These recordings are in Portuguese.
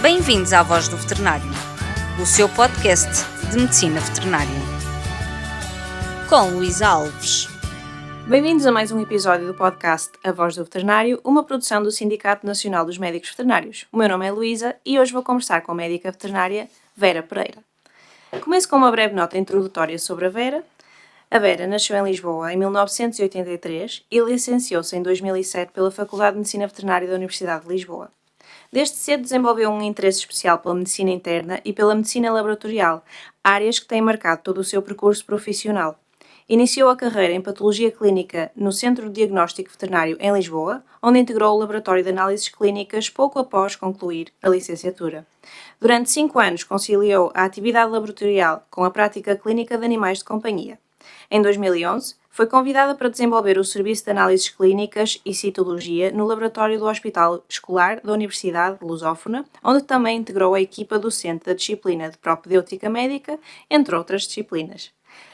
Bem-vindos à Voz do Veterinário, o seu podcast de medicina veterinária. Com Luísa Alves. Bem-vindos a mais um episódio do podcast A Voz do Veterinário, uma produção do Sindicato Nacional dos Médicos Veterinários. O meu nome é Luísa e hoje vou conversar com a médica veterinária Vera Pereira. Começo com uma breve nota introdutória sobre a Vera. A Vera nasceu em Lisboa em 1983 e licenciou-se em 2007 pela Faculdade de Medicina Veterinária da Universidade de Lisboa. Desde cedo desenvolveu um interesse especial pela medicina interna e pela medicina laboratorial, áreas que têm marcado todo o seu percurso profissional. Iniciou a carreira em patologia clínica no Centro de Diagnóstico Veterinário em Lisboa, onde integrou o laboratório de análises clínicas pouco após concluir a licenciatura. Durante 5 anos conciliou a atividade laboratorial com a prática clínica de animais de companhia. Em 2011, foi convidada para desenvolver o serviço de análises clínicas e citologia no laboratório do Hospital Escolar da Universidade Lusófona, onde também integrou a equipa docente da disciplina de propedêutica médica, entre outras disciplinas.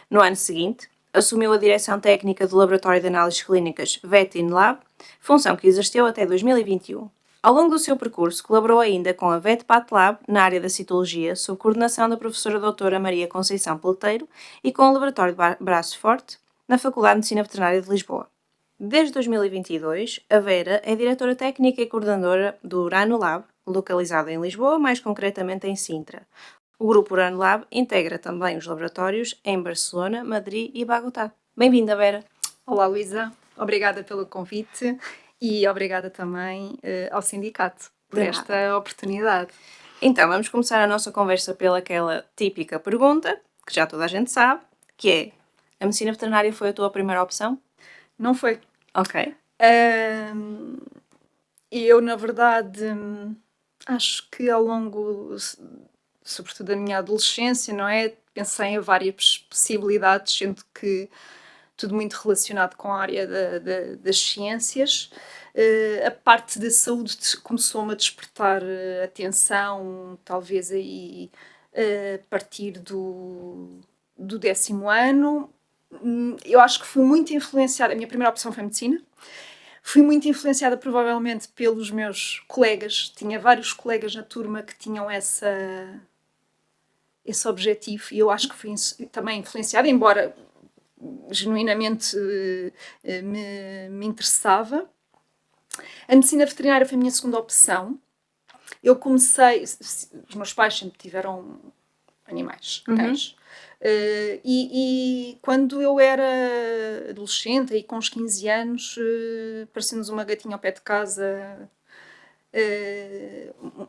No ano seguinte, assumiu a direção técnica do Laboratório de Análises Clínicas VetInLab, função que exerceu até 2021. Ao longo do seu percurso, colaborou ainda com a VetPathLab na área da citologia, sob coordenação da professora doutora Maria Conceição Peleteiro, e com o Laboratório de Braço Forte, na Faculdade de Medicina Veterinária de Lisboa. Desde 2022, a Vera é diretora técnica e coordenadora do UranoLab, localizado em Lisboa, mais concretamente em Sintra. O grupo UranoLab integra também os laboratórios em Barcelona, Madrid e Bogotá. Bem-vinda, Vera! Olá, Luísa. Obrigada pelo convite e obrigada também ao sindicato por esta oportunidade. Então, vamos começar a nossa conversa pelaquela típica pergunta, que já toda a gente sabe, que é: a medicina veterinária foi a tua primeira opção? Não foi. Ok. Eu, na verdade, acho que ao longo, sobretudo da minha adolescência, não é? Pensei em várias possibilidades, sendo que tudo muito relacionado com a área das ciências. A parte da saúde começou-me a despertar atenção, talvez aí a partir do 10º ano. Eu acho que fui muito influenciada, a minha primeira opção foi medicina. Fui muito influenciada provavelmente pelos meus colegas. Tinha vários colegas na turma que tinham esse objetivo e eu acho que fui também influenciada, embora genuinamente me interessava. A medicina veterinária foi a minha segunda opção. Eu comecei... Os meus pais sempre tiveram animais, cães. E quando eu era adolescente, aí com uns 15 anos, parecia-nos uma gatinha ao pé de casa,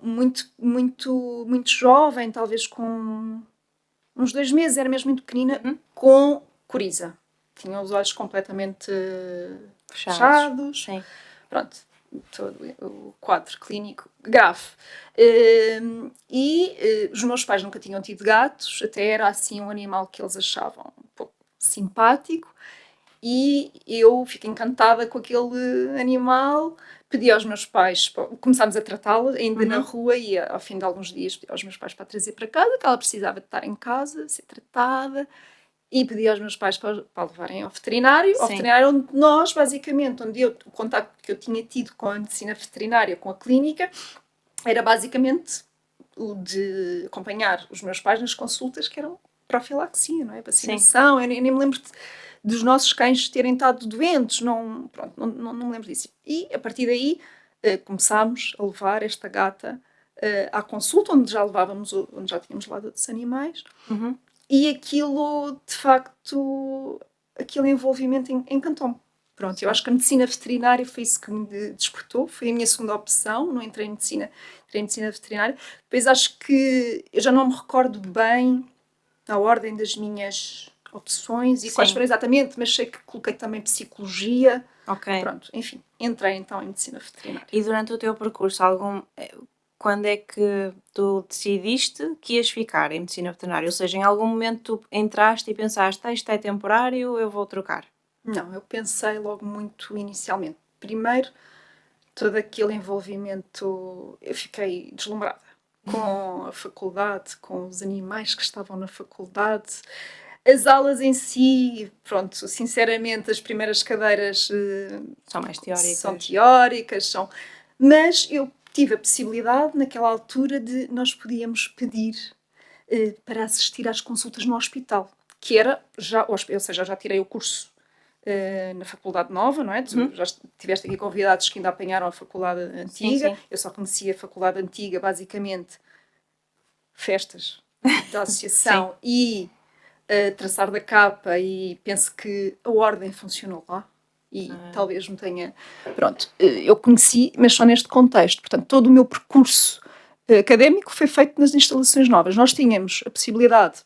muito, muito, muito jovem, talvez com uns 2 meses, era mesmo muito pequenina, com coriza. Tinha os olhos completamente fechados. Sim. Pronto, todo o quadro clínico grave. Os meus pais nunca tinham tido gatos, até era assim um animal que eles achavam um pouco simpático, e eu fiquei encantada com aquele animal. Pedi aos meus pais, começámos a tratá-la ainda na rua, e ao fim de alguns dias pedi aos meus pais para a trazer para casa, que ela precisava de estar em casa, ser tratada, e pedi aos meus pais para levarem ao veterinário. Ao veterinário onde nós, basicamente, o contacto que eu tinha tido com a medicina veterinária, com a clínica, era basicamente o de acompanhar os meus pais nas consultas, que eram profilaxia, não é? Vacinação. Eu nem me lembro dos nossos cães terem estado doentes, não me lembro disso. E, a partir daí, começámos a levar esta gata à consulta, onde já tínhamos levado outros animais. E aquilo, de facto, aquele envolvimento encantou-me. Pronto, eu acho que a medicina veterinária foi isso que me despertou, foi a minha segunda opção. Não entrei em medicina, entrei em medicina veterinária. Depois acho que, eu já não me recordo bem a ordem das minhas opções e quais foram exatamente, mas sei que coloquei também psicologia. Ok. Pronto, enfim, entrei então em medicina veterinária. E durante o teu percurso, quando é que tu decidiste que ias ficar em medicina veterinária? Ou seja, em algum momento tu entraste e pensaste: isto é temporário, eu vou trocar? Não, eu pensei logo muito inicialmente. Primeiro, todo aquele envolvimento, eu fiquei deslumbrada com a faculdade, com os animais que estavam na faculdade. As aulas em si, pronto, sinceramente, as primeiras cadeiras São mais teóricas. São teóricas, mas eu tive a possibilidade, naquela altura, de nós podíamos pedir para assistir às consultas no hospital, que era já, ou seja, já tirei o curso na Faculdade Nova, não é? Tu já tiveste aqui convidados que ainda apanharam a Faculdade Antiga. Sim. Eu só conhecia a Faculdade Antiga, basicamente, festas da associação e traçar da capa, e penso que a ordem funcionou lá. E talvez me tenha... Pronto, eu conheci, mas só neste contexto. Portanto, todo o meu percurso académico foi feito nas instalações novas. Nós tínhamos a possibilidade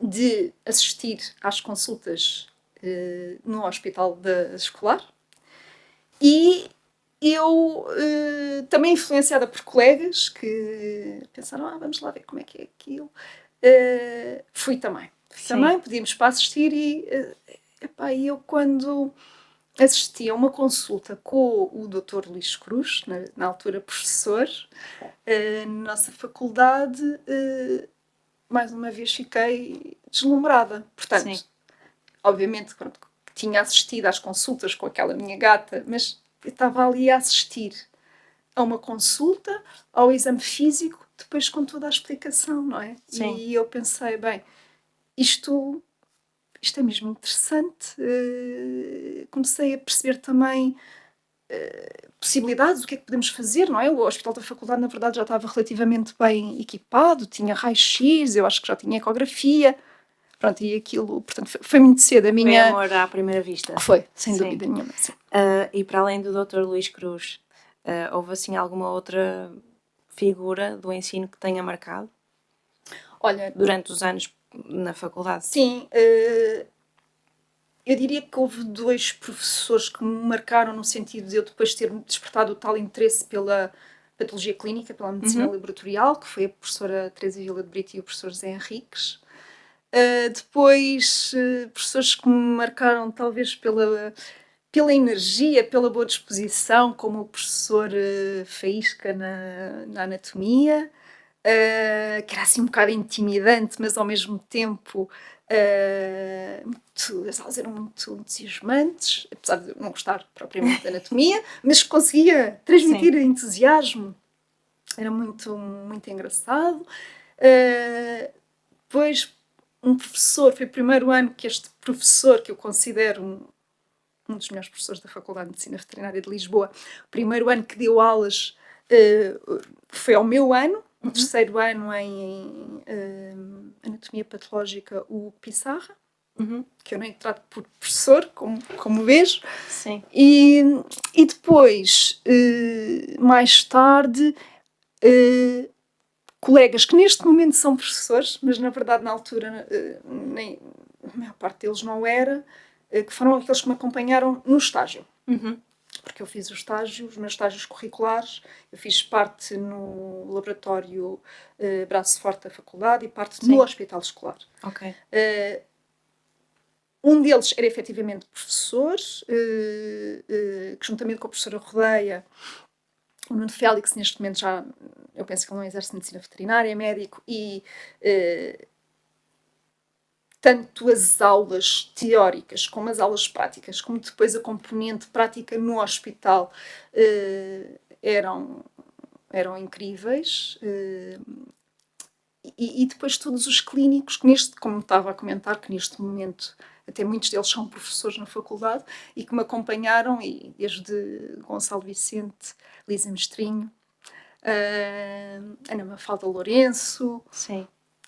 de assistir às consultas no hospital escolar, e eu, também influenciada por colegas que pensaram, vamos lá ver como é que é aquilo, fui também. Pedimos para assistir e eu, quando assisti a uma consulta com o Dr. Luís Cruz, na altura professor, na nossa faculdade, mais uma vez fiquei deslumbrada. Portanto, obviamente, pronto, tinha assistido às consultas com aquela minha gata, mas eu estava ali a assistir a uma consulta, ao exame físico, depois com toda a explicação, não é? Sim. E eu pensei, bem, isto é mesmo interessante. Comecei a perceber também possibilidades, o que é que podemos fazer, não é? O Hospital da Faculdade, na verdade, já estava relativamente bem equipado, tinha raio-x, eu acho que já tinha ecografia. Pronto, e aquilo, portanto, foi muito cedo a minha... Foi amor à primeira vista. Foi, sem dúvida nenhuma. Sim. E para além do Dr. Luís Cruz, houve assim alguma outra figura do ensino que tenha marcado? Olha, durante os anos na faculdade? Sim, eu diria que houve 2 professores que me marcaram, no sentido de eu depois ter despertado o tal interesse pela patologia clínica, pela medicina laboratorial, que foi a professora Teresa Vila de Brito e o professor José Henriques. Depois, professores que me marcaram talvez pela energia, pela boa disposição, como o professor Faísca na anatomia, que era assim um bocado intimidante, mas ao mesmo tempo as aulas eram muito entusiasmantes, apesar de eu não gostar propriamente da anatomia, mas conseguia transmitir entusiasmo. Era muito, muito engraçado. Depois, um professor, foi o primeiro ano que este professor, que eu considero um dos melhores professores da Faculdade de Medicina Veterinária de Lisboa, o primeiro ano que deu aulas foi ao meu ano, o terceiro ano em Anatomia Patológica, o Pissarra, que eu nem trato por professor, como vejo. Sim. E depois, mais tarde, colegas que neste momento são professores, mas na verdade na altura nem, a maior parte deles não era, que foram aqueles que me acompanharam no estágio. Porque eu fiz os meus estágios curriculares, eu fiz parte no laboratório Braço Forte da faculdade e parte no hospital escolar. Ok. Um deles era efetivamente professor, que juntamente com a professora Rodeia, o Nuno Félix, neste momento já, eu penso que ele não exerce medicina veterinária, é médico, e tanto as aulas teóricas como as aulas práticas, como depois a componente prática no hospital, eram incríveis. E depois todos os clínicos, como estava a comentar, que neste momento até muitos deles são professores na faculdade e que me acompanharam, e desde Gonçalo Vicente, Lisa Mestrinho, Ana Mafalda Lourenço,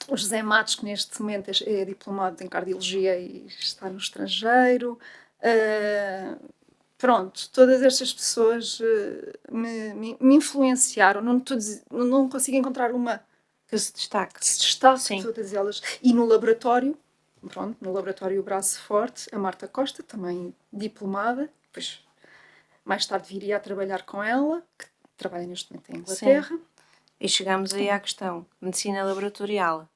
o José Matos, que neste momento é diplomado em cardiologia e está no estrangeiro. Pronto, todas estas pessoas me influenciaram. Não consigo encontrar uma que se destaque. Todas elas. E no laboratório, no laboratório Braço Forte, a Marta Costa, também diplomada, depois mais tarde viria a trabalhar com ela, que trabalha neste momento em Inglaterra. Sim. E chegamos aí à questão, medicina laboratorial,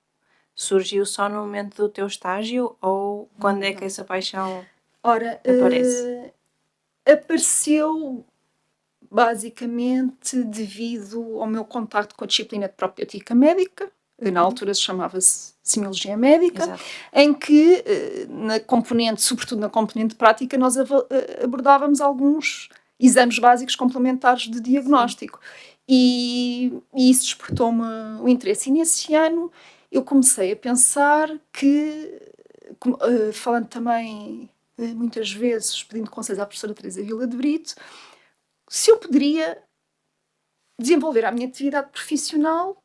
surgiu só no momento do teu estágio ou quando é que essa paixão aparece? Apareceu basicamente devido ao meu contacto com a disciplina de propedêutica médica, na altura se chamava-se Semiologia Médica. Exato. Em que, sobretudo na componente prática, nós abordávamos alguns exames básicos complementares de diagnóstico. E isso despertou-me o interesse. E nesse ano eu comecei a pensar que, falando também muitas vezes, pedindo conselhos à professora Teresa Vila de Brito, se eu poderia desenvolver a minha atividade profissional,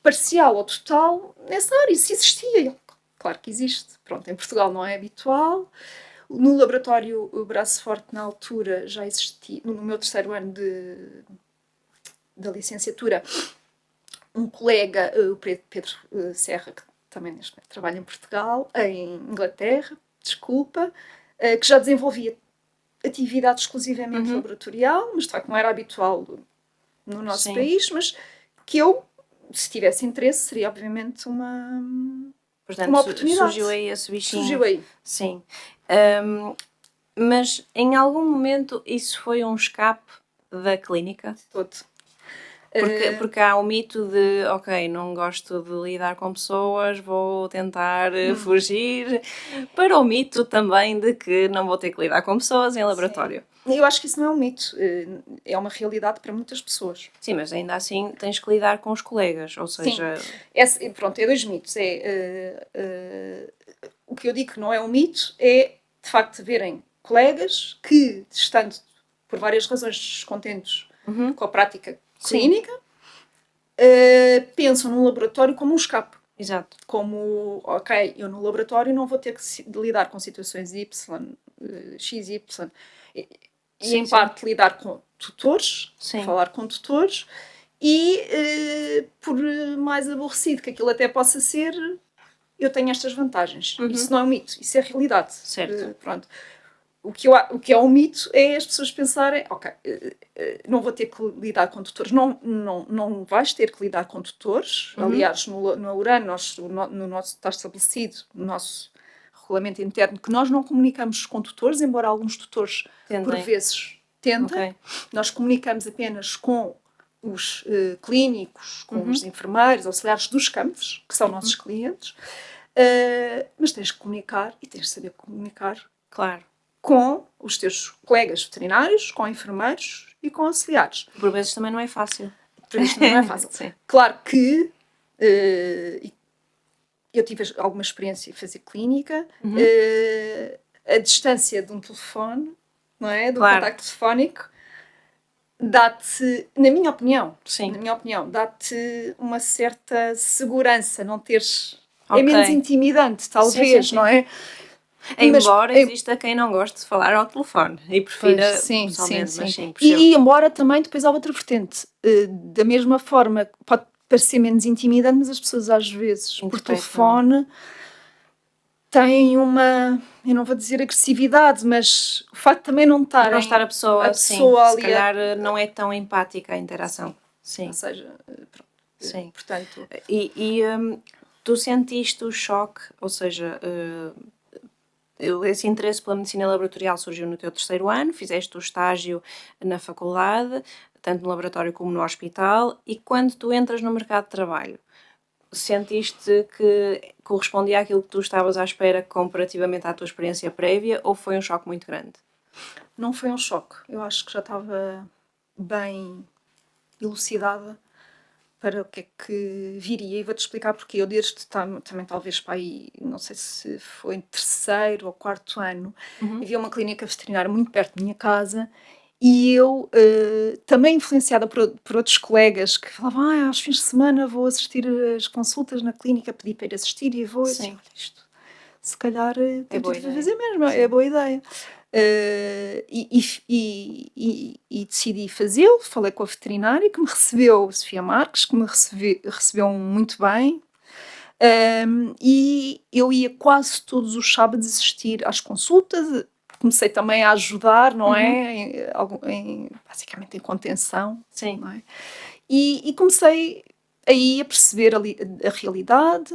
parcial ou total, nessa área, se existia. E eu, claro que existe. Pronto, em Portugal não é habitual. No laboratório o Braço Forte, na altura, já existia, no meu terceiro ano da licenciatura, um colega, o Pedro Serra, que também neste momento trabalha em Portugal, em Inglaterra, que já desenvolvia atividade exclusivamente laboratorial, mas de facto não era habitual no nosso país, mas que eu, se tivesse interesse, seria obviamente uma oportunidade. Surgiu aí esse bichinho. Surgiu aí. Sim. Mas em algum momento isso foi um escape da clínica? Todo. Porque há o mito de, ok, não gosto de lidar com pessoas, vou tentar fugir, para o mito também de que não vou ter que lidar com pessoas em laboratório. Sim. Eu acho que isso não é um mito, é uma realidade para muitas pessoas. Sim, mas ainda assim tens que lidar com os colegas, ou seja... Sim, pronto, é dois mitos. O que eu digo que não é um mito é, de facto, verem colegas que, estando por várias razões descontentes com a prática clínica, pensam no laboratório como um escape. Exato. Como, ok, eu no laboratório não vou ter que lidar com situações Y, X, Y. E em parte lidar com tutores, falar com tutores, e por mais aborrecido que aquilo até possa ser, eu tenho estas vantagens. Isso não é um mito, isso é realidade. Certo. Pronto. O que é um mito é as pessoas pensarem, ok, não vou ter que lidar com tutores. Não vais ter que lidar com tutores. Aliás, no URAN, no nosso, está estabelecido, no nosso regulamento interno, que nós não comunicamos com tutores, embora alguns tutores, por vezes, tentem. Okay. Nós comunicamos apenas com os clínicos, com os enfermeiros, auxiliares dos campos, que são nossos clientes. Mas tens que comunicar e tens de saber comunicar. Claro. Com os teus colegas veterinários, com enfermeiros e com auxiliares. Por vezes também não é fácil. Por vezes também não é fácil. Sim. Claro que eu tive alguma experiência em fazer clínica, a distância de um telefone, não é? Do contacto telefónico, dá-te, na minha opinião, dá-te uma certa segurança, não teres... Okay. É menos intimidante, talvez, sim. Não é? Embora exista quem não goste de falar ao telefone e prefira pessoalmente, mas sim. E embora também depois há outra vertente. Da mesma forma, pode parecer menos intimidante, mas as pessoas às vezes, por telefone, têm uma, eu não vou dizer agressividade, mas o facto de também não estar a pessoa ali... Se calhar não é tão empática a interação. Sim. Ou seja, pronto. Sim. Portanto... E tu sentiste o choque, ou seja... Esse interesse pela medicina laboratorial surgiu no teu terceiro ano, fizeste o estágio na faculdade, tanto no laboratório como no hospital, e quando tu entras no mercado de trabalho, sentiste que correspondia àquilo que tu estavas à espera comparativamente à tua experiência prévia, ou foi um choque muito grande? Não foi um choque. Eu acho que já estava bem elucidada para o que é que viria, e vou-te explicar porque eu desde também talvez para aí, não sei se foi em terceiro ou quarto ano, havia uma clínica veterinária muito perto da minha casa e eu, também influenciada por outros colegas que falavam, aos fins de semana vou assistir as consultas na clínica, pedi para ir assistir e vou, Sim. Olha, isto se calhar tenho de fazer mesmo, é boa ideia. E decidi fazê-lo. Falei com a veterinária que me recebeu, Sofia Marques, que me recebeu muito bem, e eu ia quase todos os sábados assistir às consultas. Comecei também a ajudar, não é? Basicamente em contenção. Sim. Não é? E comecei aí a perceber a realidade,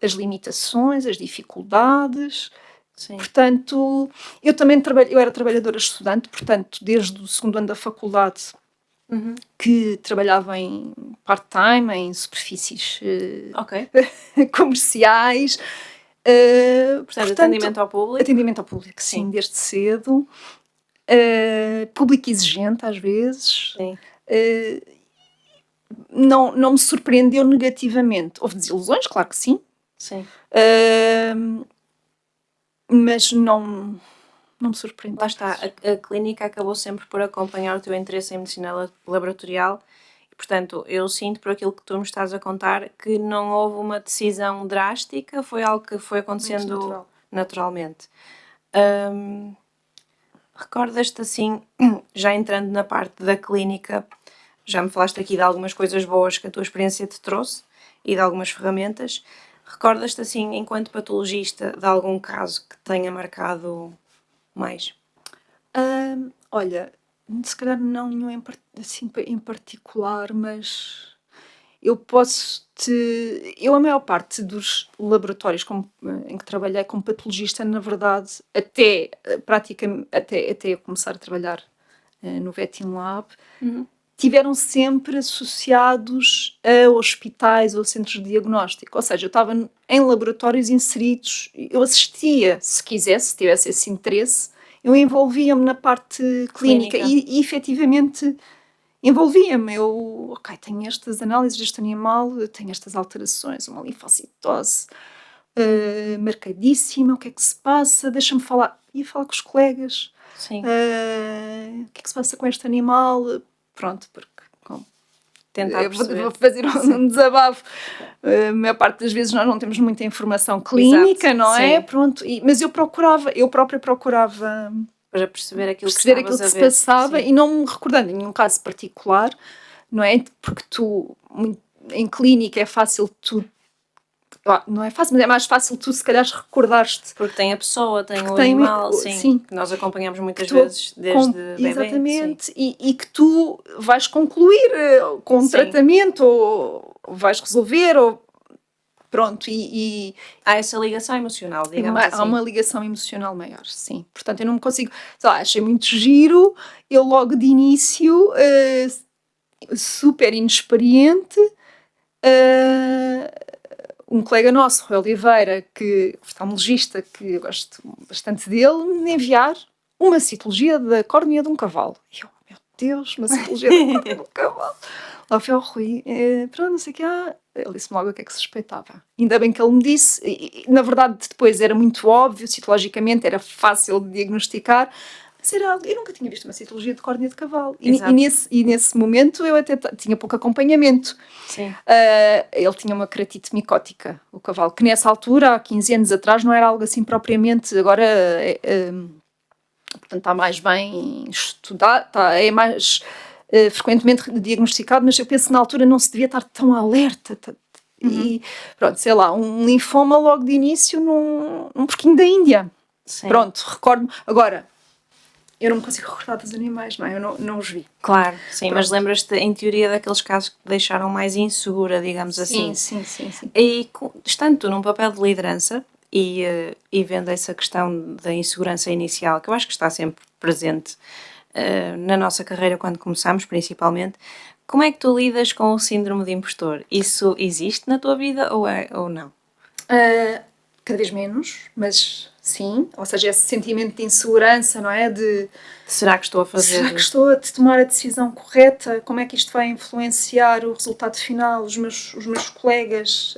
as limitações, as dificuldades. Sim. Portanto, eu era trabalhadora estudante, portanto, desde o segundo ano da faculdade, que trabalhava em part-time, em superfícies comerciais. Portanto, atendimento ao público? Atendimento ao público, sim, desde cedo. Público exigente, às vezes. Sim. não me surpreendeu negativamente. Houve desilusões, claro que sim, Sim. mas não me surpreendeu. Lá está, a clínica acabou sempre por acompanhar o teu interesse em medicina laboratorial e, portanto, eu sinto por aquilo que tu me estás a contar que não houve uma decisão drástica, foi algo que foi acontecendo natural. naturalmente. Recordas-te assim, já entrando na parte da clínica, já me falaste aqui de algumas coisas boas que a tua experiência te trouxe e de algumas ferramentas. Recordas-te assim, enquanto patologista, de algum caso que tenha marcado mais? Olha, se calhar não nenhum assim, em particular, mas eu eu a maior parte dos laboratórios em que trabalhei como patologista, na verdade, até eu começar a trabalhar no Vetin Lab, tiveram sempre associados a hospitais ou centros de diagnóstico. Ou seja, eu estava em laboratórios inseridos, eu assistia, se quisesse, se tivesse esse interesse, eu envolvia-me na parte clínica. E efetivamente envolvia-me. Ok, tenho estas análises deste animal, tenho estas alterações, uma linfocitose marcadíssima, o que é que se passa? Deixa-me falar. Ia falar com os colegas. Sim. O que é que se passa com este animal? Pronto, porque Tentar vou fazer um desabafo. A maior parte das vezes nós não temos muita informação clínica, Exato, não é? sim. Pronto, mas eu própria procurava Para perceber aquilo que se passava sim. e não me recordando em nenhum caso particular, não é? Porque em clínica é fácil não é fácil, mas é mais fácil tu se calhar recordares-te. Porque tem a pessoa, tem o animal, sim, que nós acompanhamos muitas vezes desde bebê. Exatamente, e que tu vais concluir com um tratamento, ou vais resolver, ou pronto, e há essa ligação emocional, digamos assim. há uma ligação emocional maior, sim. Portanto, eu não me consigo... Sei lá, achei muito giro, eu logo de início, super inexperiente, um colega nosso, Rui Oliveira, oftalmologista, que eu gosto bastante dele, me enviar uma citologia da córnea de um cavalo. E eu, meu Deus, uma citologia da córnea de um cavalo. Lá foi ao Rui, pronto, não sei o que há. Ele disse-me logo o que é que se suspeitava. Ainda bem que ele me disse, e, na verdade depois era muito óbvio, citologicamente era fácil de diagnosticar, mas eu nunca tinha visto uma citologia de córnea de cavalo. E nesse momento eu até tinha pouco acompanhamento. Sim. Ele tinha uma keratite micótica, o cavalo, que nessa altura, há 15 anos atrás, não era algo assim propriamente, agora portanto está mais bem estudado, é mais frequentemente diagnosticado, mas eu penso que na altura não se devia estar tão alerta. E pronto, sei lá, um linfoma logo de início num porquinho da Índia. Sim. Pronto, recordo-me. Agora, eu não me consigo recordar dos animais, não é? Eu não os vi. Claro, sim, Pronto. mas lembras-te, em teoria, daqueles casos que te deixaram mais insegura, digamos assim. Sim. E estando tu num papel de liderança e vendo essa questão da insegurança inicial, que eu acho que está sempre presente na nossa carreira quando começamos, principalmente, como é que tu lidas com o síndrome de impostor? Isso existe na tua vida ou não? Cada vez menos, mas sim. Ou seja, esse sentimento de insegurança, não é? Será que estou a fazer... Será que estou a tomar a decisão correta? Como é que isto vai influenciar o resultado final? Os meus colegas...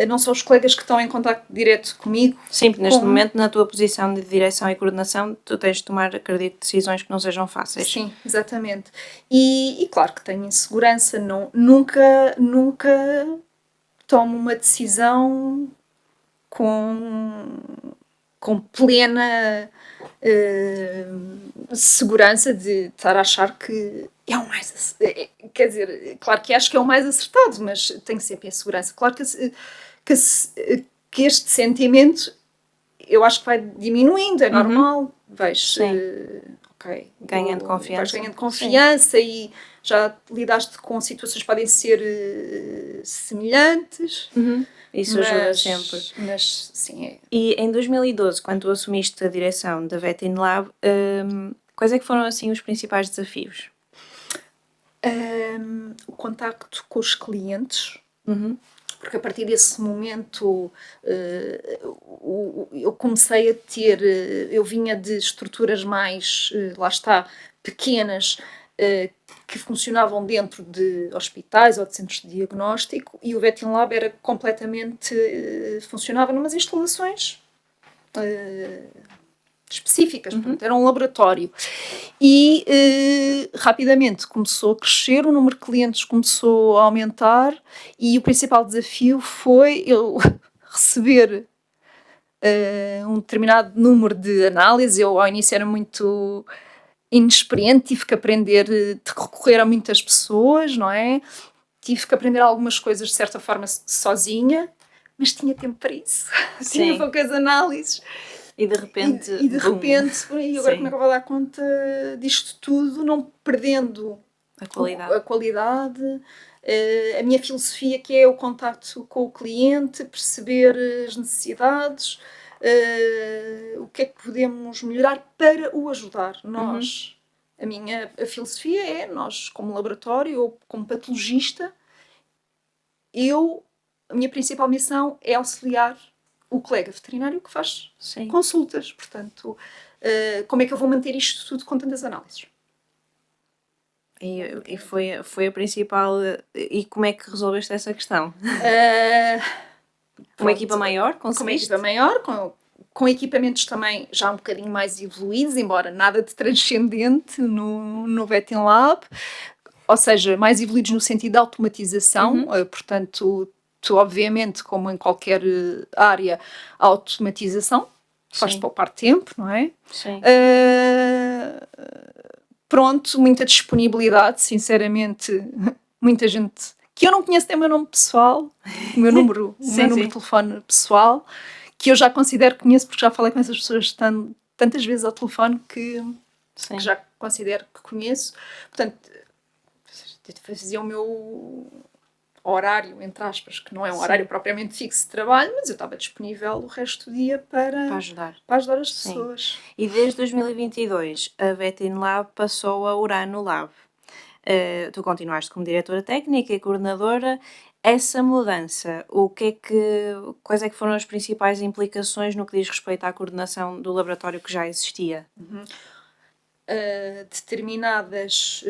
não só os colegas que estão em contacto direto comigo. Sim, porque neste momento, na tua posição de direção e coordenação, tu tens de tomar, acredito, decisões que não sejam fáceis. Sim, exatamente. E claro que tenho insegurança. Nunca tomo uma decisão com plena segurança de estar a achar que é o mais... Quer dizer, claro que acho que é o mais acertado, mas tenho sempre a segurança. Claro que este sentimento eu acho que vai diminuindo, é normal. Vais ganhando confiança. Vais ganhando confiança e já lidaste com situações que podem ser semelhantes. Isso ajuda sempre. Mas sim, E em 2012, quando tu assumiste a direção da Vetin Lab, quais é que foram assim os principais desafios? O contacto com os clientes, porque a partir desse momento eu comecei a ter, eu vinha de estruturas mais, lá está, pequenas, que funcionavam dentro de hospitais ou de centros de diagnóstico, e o VetinLab era completamente... funcionava numas instalações específicas, portanto, era um laboratório. E rapidamente começou a crescer, o número de clientes começou a aumentar, e o principal desafio foi eu receber um determinado número de análises. Eu ao início era muito inexperiente, tive que aprender, de recorrer a muitas pessoas, não é? Tive que aprender algumas coisas de certa forma sozinha, mas tinha tempo para isso. Tinha poucas análises. E de repente... E de repente, e agora Sim. como é que eu vou dar conta disto tudo, não perdendo A qualidade. a qualidade, a minha filosofia, que é o contacto com o cliente, perceber as necessidades, o que é que podemos melhorar para o ajudar. Nós, a filosofia é, nós como laboratório ou como patologista, a minha principal missão é auxiliar o colega veterinário que faz consultas. Portanto, como é que eu vou manter isto tudo com tantas análises? E foi a principal... E como é que resolveste essa questão? Uma equipa maior? Com uma equipa maior, com equipamentos também já um bocadinho mais evoluídos, embora nada de transcendente no VetinLab, ou seja, mais evoluídos no sentido de automatização. Portanto, tu obviamente, como em qualquer área, a automatização faz poupar tempo, não é? Sim. Pronto, muita disponibilidade, sinceramente, muita gente que eu não conheço, tem o meu nome pessoal, o meu número de telefone pessoal, que eu já considero que conheço, porque já falei com essas pessoas tantas vezes ao telefone que já considero que conheço. Portanto, fazia o meu horário, entre aspas, que não é um horário propriamente fixo de trabalho, mas eu estava disponível o resto do dia para ajudar as pessoas. E desde 2022 a VetinLab passou a Urano Lab. Tu continuaste como diretora técnica e coordenadora. Essa mudança, quais é que foram as principais implicações no que diz respeito à coordenação do laboratório que já existia? Determinados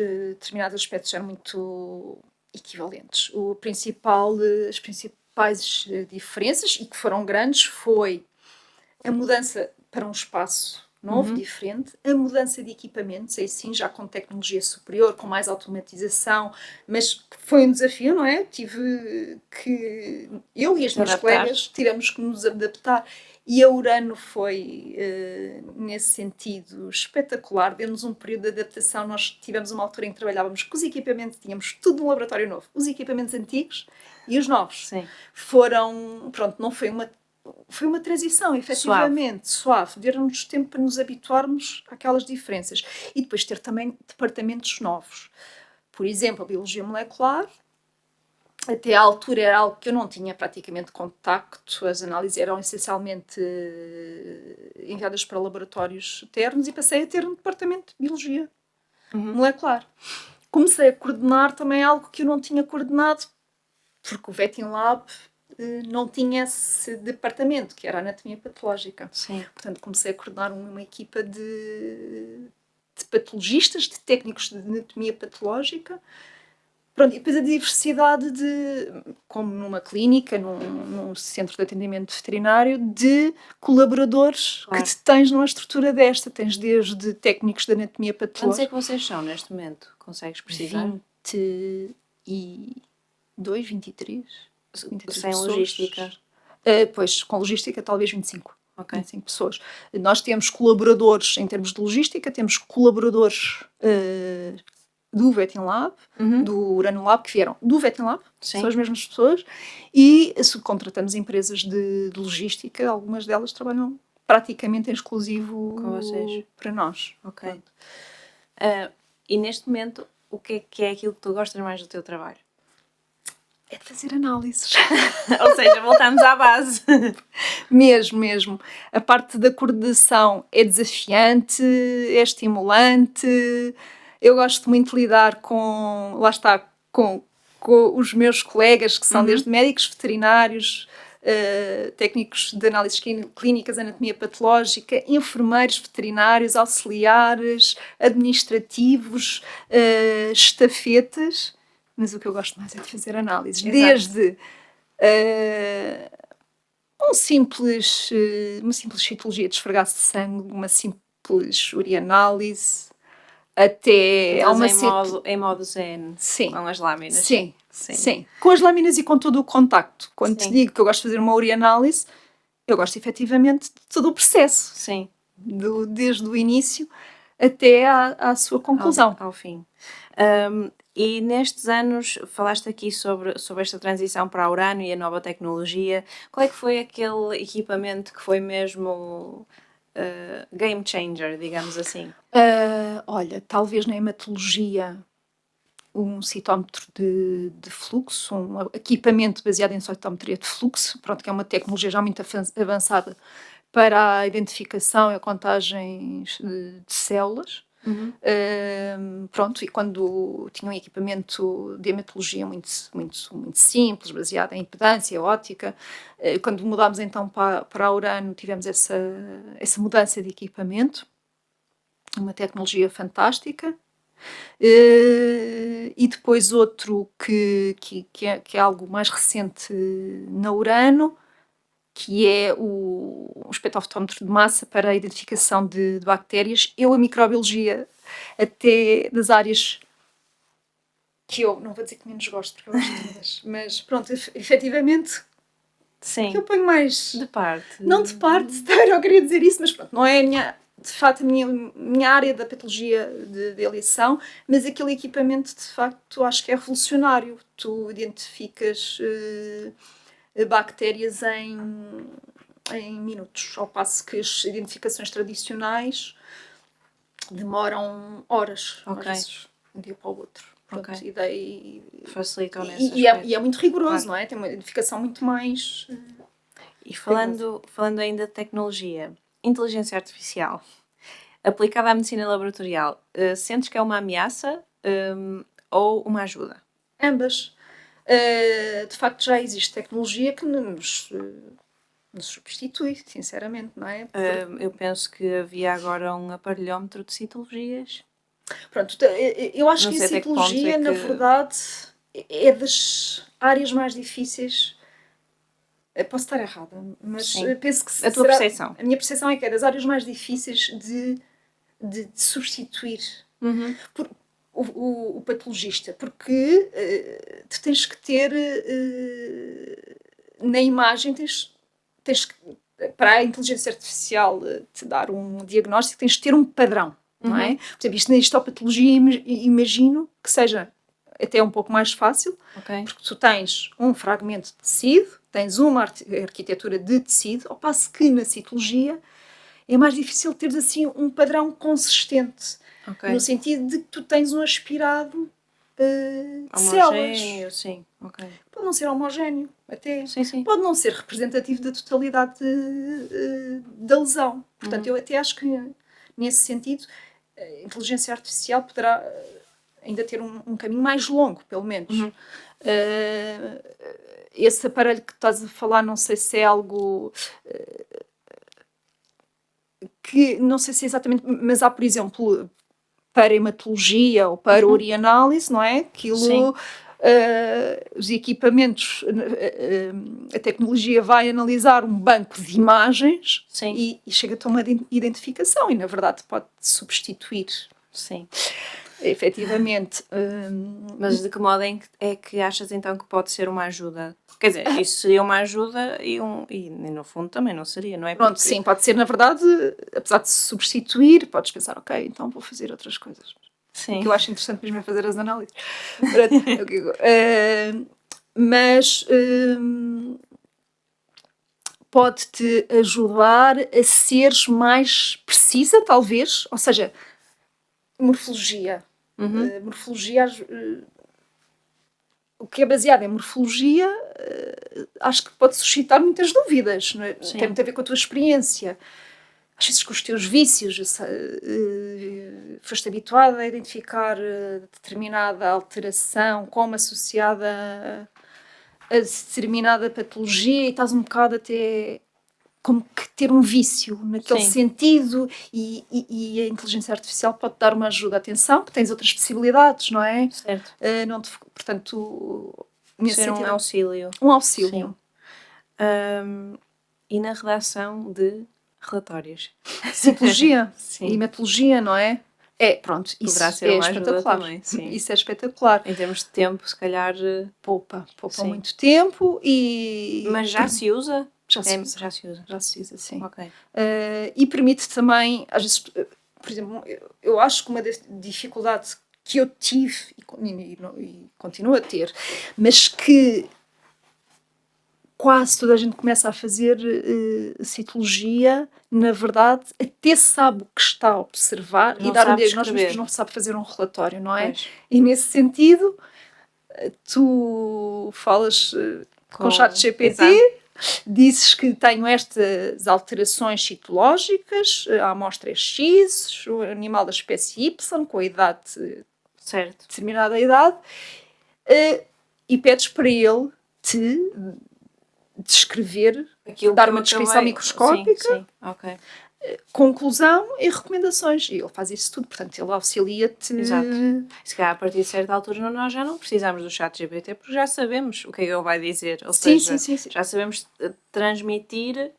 aspectos eram muito equivalentes. As principais diferenças, e que foram grandes, foi a mudança para um espaço novo, diferente, a mudança de equipamentos, aí sim, já com tecnologia superior, com mais automatização, mas foi um desafio, não é? Eu e as minhas colegas tivemos que nos adaptar, e a Urano foi, nesse sentido, espetacular. Deu-nos um período de adaptação. Nós tivemos uma altura em que trabalhávamos com os equipamentos, tínhamos tudo num laboratório novo, os equipamentos antigos e os novos. Foram, não foi uma transição, efetivamente, suave. Deu-nos tempo para nos habituarmos àquelas diferenças. E depois ter também departamentos novos. Por exemplo, a biologia molecular, até à altura era algo que eu não tinha praticamente contacto. As análises eram essencialmente enviadas para laboratórios externos, e passei a ter um departamento de biologia molecular. Comecei a coordenar também algo que eu não tinha coordenado, porque o VetinLab não tinha esse departamento, que era a anatomia patológica. Portanto, comecei a coordenar uma equipa de patologistas, de técnicos de anatomia patológica. Pronto, e depois a diversidade como numa clínica, num centro de atendimento veterinário, de colaboradores que tens numa estrutura desta. Tens desde técnicos de anatomia patológica. Quantos é que vocês são neste momento? Consegues precisar? 22, 23. Sem pessoas. Logística? Pois, com logística talvez 25. 25 pessoas. Nós temos colaboradores em termos de logística, temos colaboradores do VetinLab, do Urano Lab, que vieram do VetinLab, são as mesmas pessoas, e subcontratamos empresas de logística, algumas delas trabalham praticamente em exclusivo com vocês, para nós. E neste momento, o que é aquilo que tu gostas mais do teu trabalho? É de fazer análises. Ou seja, voltamos à base. Mesmo. A parte da coordenação é desafiante, é estimulante. Eu gosto muito de lidar com os meus colegas, que são desde médicos veterinários, técnicos de análises clínicas, anatomia patológica, enfermeiros, veterinários, auxiliares, administrativos, estafetas, mas o que eu gosto mais é de fazer análises. Exato. Desde uma simples citologia de esfregaço de sangue, uma simples urianálise, até há Então, uma em modo zen, Sim. com as lâminas. Sim. Com as lâminas e com todo o contacto. Quando te digo que eu gosto de fazer uma urianálise, eu gosto efetivamente de todo o processo. Sim. Desde o início até à sua conclusão. Ao fim. E nestes anos, falaste aqui sobre esta transição para a Urano e a nova tecnologia. Qual é que foi aquele equipamento que foi mesmo game changer, digamos assim? Olha, talvez na hematologia um citómetro de fluxo, um equipamento baseado em citometria de fluxo, pronto, que é uma tecnologia já muito avançada para a identificação e a contagem de células. Pronto, e quando tinha um equipamento de hematologia muito simples, baseado em impedância, óptica, quando mudámos então para a Urano, tivemos essa mudança de equipamento, uma tecnologia fantástica. E depois outro que é algo mais recente na Urano, que é o espectrofotómetro de massa para a identificação de bactérias. A microbiologia, até das áreas que eu não vou dizer que menos gosto, porque eu gosto de todas, mas pronto, efetivamente, Sim. que eu ponho mais de parte. Não de parte, eu não queria dizer isso, mas pronto, não é de facto a minha área da patologia de eleição, mas aquele equipamento de facto acho que é revolucionário. Tu identificas bactérias em minutos, ao passo que as identificações tradicionais demoram horas, às vezes, de um dia para o outro. Pronto, Ok. E daí facilitam nesse e aspecto. é muito rigoroso, Claro. não é? Tem uma identificação muito mais... E falando ainda de tecnologia, inteligência artificial, aplicada à medicina laboratorial, sentes que é uma ameaça ou uma ajuda? Ambas. De facto, já existe tecnologia que nos substitui, sinceramente, não é? Eu penso que havia agora um aparelhómetro de citologias. Pronto, eu acho Não que a sei até que ponto citologia, é que- na verdade, é das áreas mais difíceis. Posso estar errada, mas Sim. penso que A tua percepção. A minha percepção é que é das áreas mais difíceis de substituir o patologista, porque tu tens que ter na imagem, tens que, para a inteligência artificial te dar um diagnóstico, tens que ter um padrão, não é? Por exemplo, isto na histopatologia imagino que seja até um pouco mais fácil, porque tu tens um fragmento de tecido, tens uma arquitetura de tecido, ao passo que na citologia é mais difícil teres assim um padrão consistente, no sentido de que tu tens um aspirado de células. Sim. Pode não ser homogéneo, até. Sim. Pode não ser representativo da totalidade da lesão. Portanto, eu até acho que, nesse sentido, a inteligência artificial poderá ainda ter um caminho mais longo, pelo menos. Esse aparelho que estás a falar, não sei se é algo que, não sei se é exatamente, mas há, por exemplo, para hematologia ou para urianálise, não é? Aquilo, os equipamentos, a tecnologia vai analisar um banco de imagens e chega-te a uma identificação e, na verdade, pode substituir. Sim. Efetivamente. Mas de que modo é que achas então que pode ser uma ajuda? Quer dizer, isso seria uma ajuda e no fundo também não seria, não é? Pronto, porque... sim, pode ser, na verdade, apesar de substituir, podes pensar, ok, então vou fazer outras coisas. Sim. O que eu acho interessante mesmo é fazer as análises. Mas pode-te ajudar a seres mais precisa, talvez, ou seja, morfologia. Morfologia, o que é baseado em morfologia, acho que pode suscitar muitas dúvidas, não é? Tem muito a ver com a tua experiência. Às vezes com os teus vícios, foste habituada a identificar determinada alteração como associada a determinada patologia e estás um bocado até como que ter um vício naquele Sim. sentido e a inteligência artificial pode dar uma ajuda. Atenção, que tens outras possibilidades, não é? Certo. Portanto, nesse Ser um sentido, auxílio. um auxílio. E na redação de relatórios? Psicologia Sim. e metodologia, não é? Pronto, isso Poderá ser é uma ajuda espetacular. também, sim. Isso é espetacular. Em termos de tempo, se calhar... Poupa Sim. muito tempo e... Mas já se usa? Já se usa. Já se usa. Já se usa, sim. Ok. E permite também, às vezes, por exemplo, eu acho que uma dificuldade que eu tive e continuo a ter, mas que quase toda a gente começa a fazer citologia, na verdade, até sabe o que está a observar Não e dar um sabe diagnóstico, mas escrever. não sabe fazer um relatório, não é? Pois. E nesse sentido, tu falas com o chat GPT, Exato. dizes que tenho estas alterações citológicas, a amostra é X, o animal da espécie Y, com a idade, Certo. determinada idade, e pedes para ele te descrever, dar que uma eu descrição acabei- microscópica, Sim, ok. conclusão e recomendações. E ele faz isso tudo, portanto, ele auxilia-te. Exato. Se calhar, a partir de certa altura, nós já não precisamos do chat GPT, porque já sabemos o que é que ele vai dizer. Ou Sim, seja, sim. já sabemos transmitir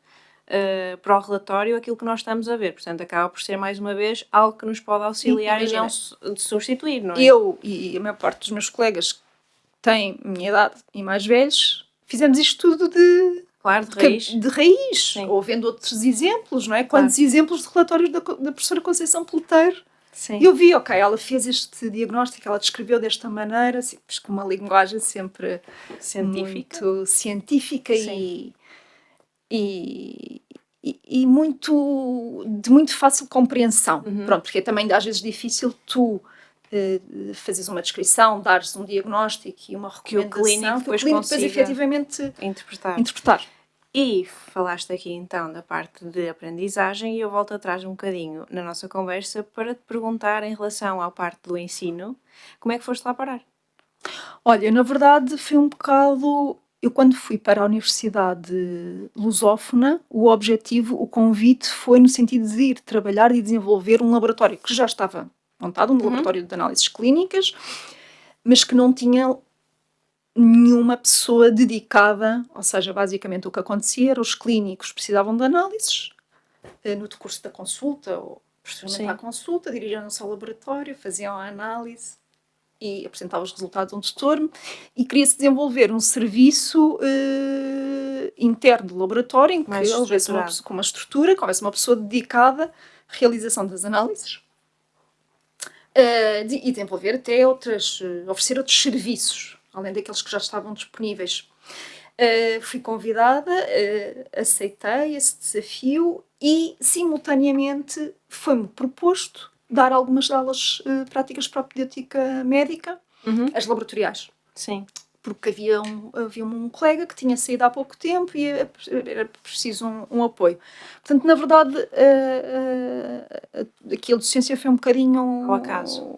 para o relatório aquilo que nós estamos a ver. Portanto, acaba por ser, mais uma vez, algo que nos pode auxiliar e não substituir, não é? Eu e a maior parte dos meus colegas que têm minha idade e mais velhos, fizemos isto tudo Claro, de raiz. de raiz, Sim. ou vendo outros exemplos, não é? Quantos exemplos de relatórios da professora Conceição Peleteiro. Sim. Eu vi, ok, ela fez este diagnóstico, ela descreveu desta maneira, assim, com uma linguagem sempre Científica. muito científica Sim. e muito, de muito fácil compreensão. Pronto, porque é também às vezes difícil tu fazes uma descrição, dares um diagnóstico e uma recomendação clínico que o depois clínico depois consiga efetivamente interpretar. E falaste aqui então da parte de aprendizagem e eu volto atrás um bocadinho na nossa conversa para te perguntar em relação à parte do ensino, como é que foste lá parar? Olha, na verdade foi um bocado... Eu quando fui para a Universidade Lusófona, o objetivo, o convite foi no sentido de ir trabalhar e desenvolver um laboratório que já estava montado, um laboratório de análises clínicas, mas que não tinha nenhuma pessoa dedicada, ou seja, basicamente o que acontecia era os clínicos precisavam de análises no decurso da consulta ou posteriormente à consulta, dirigiam-se ao laboratório, faziam a análise e apresentavam os resultados a um tutor e queria-se desenvolver um serviço interno do laboratório em que houvesse com uma estrutura, que houvesse uma pessoa dedicada à realização das análises e desenvolver até oferecer outros serviços, além daqueles que já estavam disponíveis. Fui convidada, aceitei esse desafio e, simultaneamente, foi-me proposto dar algumas aulas práticas para a pediátrica médica, as laboratoriais. Sim. Porque havia um colega que tinha saído há pouco tempo e era preciso um apoio. Portanto, na verdade, aquilo de docência foi um bocadinho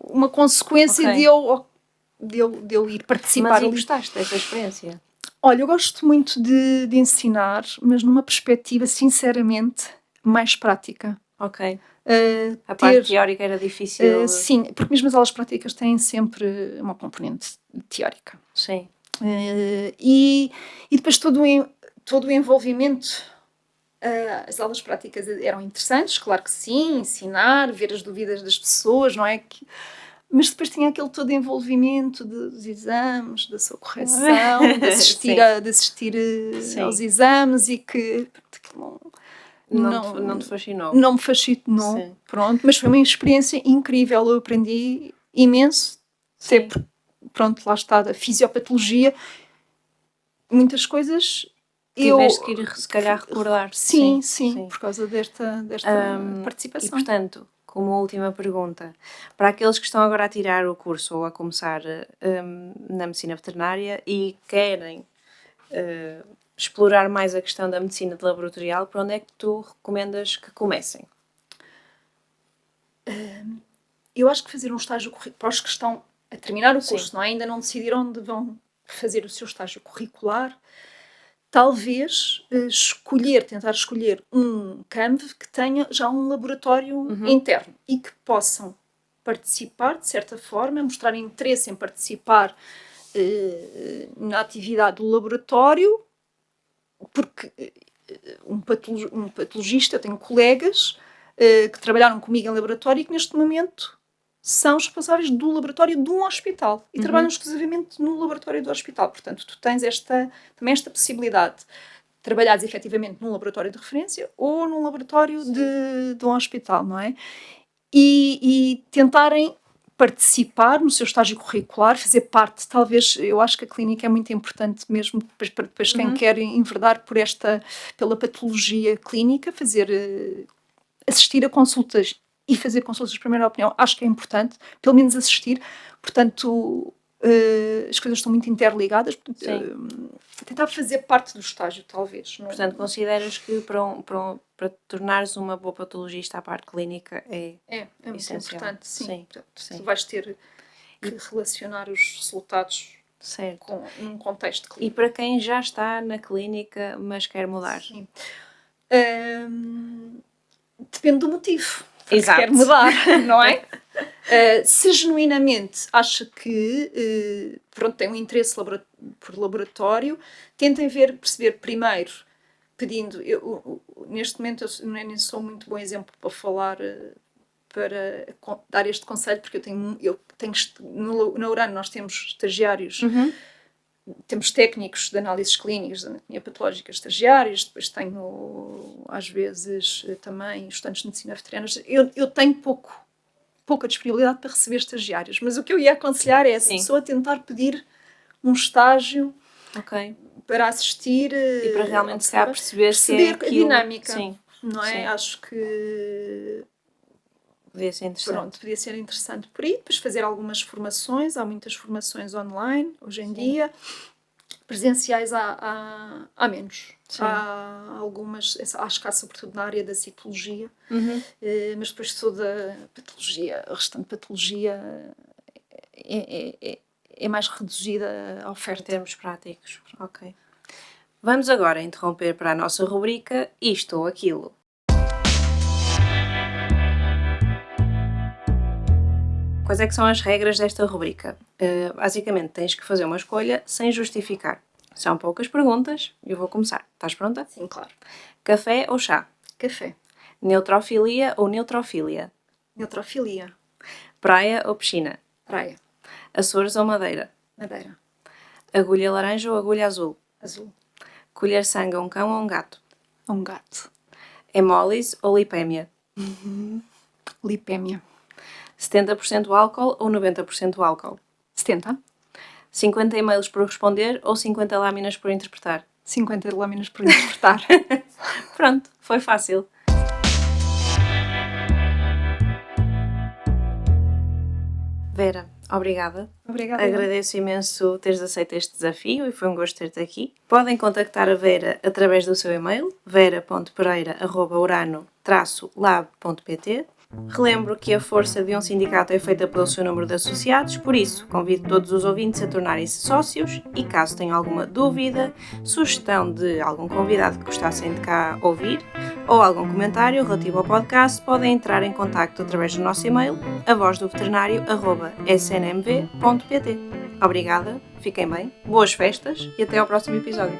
uma consequência de eu ir participar. Mas gostaste dessa experiência? Olha, eu gosto muito de ensinar, mas numa perspectiva, sinceramente, mais prática. Ok. A parte teórica era difícil? Sim, porque mesmo as aulas práticas têm sempre uma componente teórica. Sim. E depois todo o envolvimento, as aulas práticas eram interessantes, claro que sim, ensinar, ver as dúvidas das pessoas, não é? Mas depois tinha aquele todo envolvimento dos exames, da sua correção, de assistir aos exames e que não te fascinou. Não me fascinou, Sim. Pronto, mas foi uma experiência incrível, eu aprendi imenso, sempre, pronto, lá está, da fisiopatologia, muitas coisas... Tiveste que ir, se calhar, recordar. Sim, por causa desta participação. E, portanto, como última pergunta, para aqueles que estão agora a tirar o curso ou a começar na medicina veterinária e querem explorar mais a questão da medicina de laboratorial, para onde é que tu recomendas que comecem? Eu acho que fazer um estágio para os que estão a terminar o curso, não é? Ainda não decidiram onde vão fazer o seu estágio curricular, talvez tentar escolher um CAMV que tenha já um laboratório interno e que possam participar, de certa forma, mostrar interesse em participar na atividade do laboratório, porque um patologista, eu tenho colegas que trabalharam comigo em laboratório e que neste momento são os responsáveis do laboratório de um hospital e trabalham exclusivamente no laboratório do hospital. Portanto, tu tens também esta possibilidade de trabalhares efetivamente num laboratório de referência ou num laboratório de um hospital, não é? E tentarem participar no seu estágio curricular, fazer parte, talvez, eu acho que a clínica é muito importante mesmo para depois quem quer enverdar pela patologia clínica, assistir a consultas e fazer consultas de primeira opinião, acho que é importante, pelo menos assistir, portanto, as coisas estão muito interligadas, tentar fazer parte do estágio, talvez. Não? Portanto, consideras que para tornares uma boa patologista à parte clínica é muito essencial. importante, sim. Sim. Tu vais ter que relacionar os resultados num contexto clínico. E para quem já está na clínica, mas quer mudar? Sim. Depende do motivo. Exato. Quer mudar, não é? Se genuinamente acha que tem um interesse por laboratório, tentem perceber primeiro, pedindo. Neste momento eu nem sou muito bom exemplo para falar, para dar este conselho, porque na Urano nós temos estagiários, temos técnicos de análises clínicas, de anatomia patológica estagiários, depois tenho, às vezes, também estudantes de medicina veterinária. Eu tenho pouca disponibilidade para receber estagiários, mas o que eu ia aconselhar é essa pessoa tentar pedir um estágio para assistir e para realmente perceber a dinâmica. Sim. Não é? Sim. Acho que podia ser interessante. Podia ser interessante por aí, depois fazer algumas formações, há muitas formações online hoje em dia, presenciais há menos. Sim. Há algumas, acho que há sobretudo na área da citologia, mas depois toda a restante patologia é mais reduzida a oferta. Em termos práticos. Ok. Vamos agora interromper para a nossa rubrica Isto ou Aquilo. Quais é que são as regras desta rubrica? Basicamente, tens que fazer uma escolha sem justificar. São poucas perguntas e eu vou começar. Estás pronta? Sim, claro. Café ou chá? Café. Neutrofilia ou neutrofilia? Neutrofilia. Praia ou piscina? Praia. Açores ou Madeira? Madeira. Agulha laranja ou agulha azul? Azul. Colher sangue a um cão ou um gato? Um gato. Hemólise ou lipémia? Lipémia. 70% álcool ou 90% álcool? 70. 50 e-mails por responder ou 50 lâminas por interpretar? 50 lâminas por interpretar. Pronto, foi fácil. Vera, obrigada. Obrigada. Agradeço imenso teres aceito este desafio e foi um gosto ter-te aqui. Podem contactar a Vera através do seu e-mail, vera.pereira@urano-lab.pt. Relembro que a força de um sindicato é feita pelo seu número de associados, por isso convido todos os ouvintes a tornarem-se sócios e caso tenham alguma dúvida, sugestão de algum convidado que gostassem de cá ouvir ou algum comentário relativo ao podcast, podem entrar em contacto através do nosso e-mail avozdoveterinário@snmv.pt. Obrigada, fiquem bem, boas festas e até ao próximo episódio.